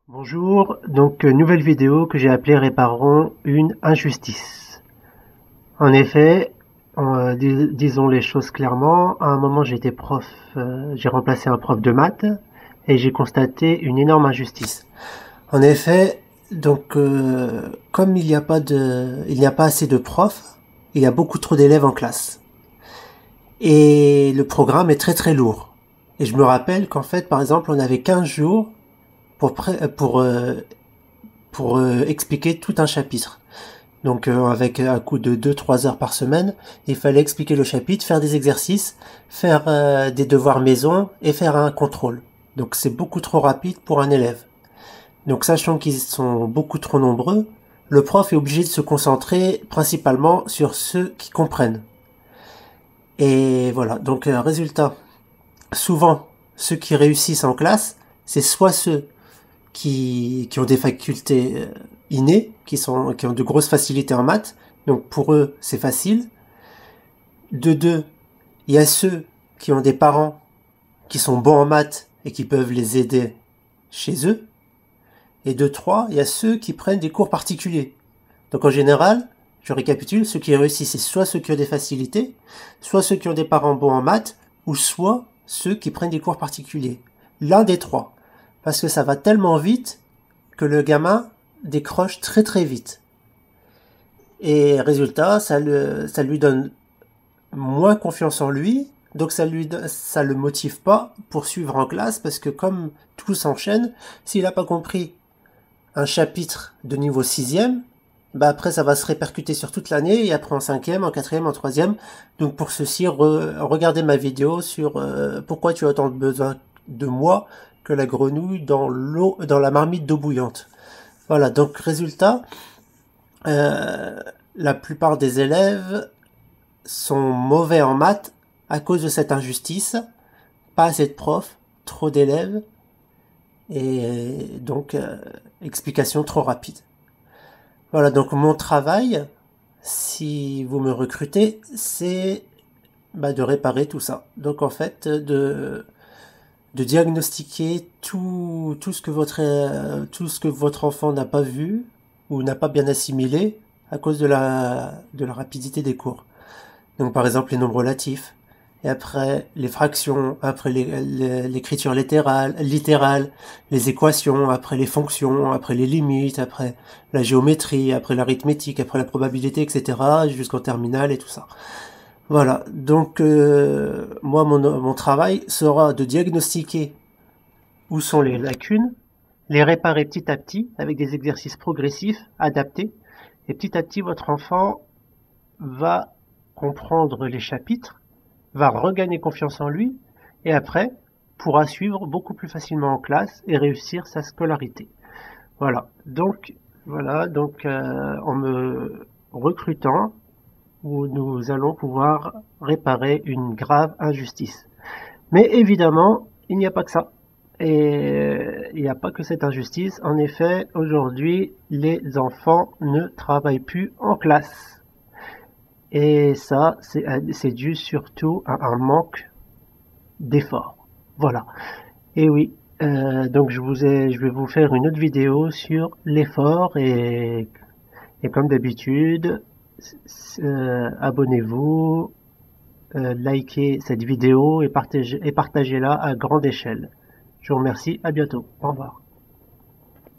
Bonjour, donc nouvelle vidéo que j'ai appelée Réparons une injustice. En effet, disons les choses clairement, à un moment j'étais prof, j'ai remplacé un prof de maths et j'ai constaté une énorme injustice. En effet, donc comme il n'y a pas assez de profs, il y a beaucoup trop d'élèves en classe. Et le programme est très très lourd. Et je me rappelle qu'en fait, par exemple, on avait 15 jours pour expliquer tout un chapitre. Donc avec un coup de 2-3 heures par semaine, il fallait expliquer le chapitre, faire des exercices, faire des devoirs maison et faire un contrôle. Donc c'est beaucoup trop rapide pour un élève. Donc sachant qu'ils sont beaucoup trop nombreux, le prof est obligé de se concentrer principalement sur ceux qui comprennent. Et voilà, donc résultat, souvent ceux qui réussissent en classe, c'est soit ceux qui ont des facultés innées, qui ont de grosses facilités en maths, donc pour eux c'est facile. De deux, il y a ceux qui ont des parents qui sont bons en maths et qui peuvent les aider chez eux. Et de trois, il y a ceux qui prennent des cours particuliers. Donc en général, je récapitule, ceux qui réussissent, c'est soit ceux qui ont des facilités, soit ceux qui ont des parents bons en maths, ou soit ceux qui prennent des cours particuliers. L'un des trois. Parce que ça va tellement vite que le gamin décroche très très vite. Et résultat, ça lui donne moins confiance en lui, donc ça le motive pas pour suivre en classe, parce que comme tout s'enchaîne, s'il n'a pas compris un chapitre de niveau 6e, bah après ça va se répercuter sur toute l'année, et après en 5e, en 4e, en 3e. Donc pour ceci, regardez ma vidéo sur pourquoi tu as autant besoin de moi que la grenouille dans la marmite d'eau bouillante. Voilà, donc résultat, la plupart des élèves sont mauvais en maths à cause de cette injustice. Pas assez de profs, trop d'élèves, et donc explication trop rapide. Voilà, donc mon travail, si vous me recrutez, c'est de réparer tout ça. Donc en fait, de diagnostiquer tout ce que votre enfant n'a pas vu ou n'a pas bien assimilé à cause de la rapidité des cours. Donc par exemple les nombres relatifs, et après les fractions, après l'écriture littérale, les équations, après les fonctions, après les limites, après la géométrie, après l'arithmétique, après la probabilité, etc. jusqu'en terminale et tout ça. Voilà, donc moi mon travail sera de diagnostiquer où sont les lacunes, les réparer petit à petit avec des exercices progressifs, adaptés, et petit à petit votre enfant va comprendre les chapitres, va regagner confiance en lui, et après pourra suivre beaucoup plus facilement en classe et réussir sa scolarité. Voilà, donc en me recrutant, où nous allons pouvoir réparer une grave injustice. Mais évidemment, il n'y a pas que ça. Et il n'y a pas que cette injustice. En effet, aujourd'hui, les enfants ne travaillent plus en classe. Et ça, c'est dû surtout à un manque d'efforts. Voilà. Et oui, donc je vais vous faire une autre vidéo sur l'effort, et comme d'habitude, abonnez-vous, likez cette vidéo et partagez-la à grande échelle. Je vous remercie, à bientôt. Au revoir.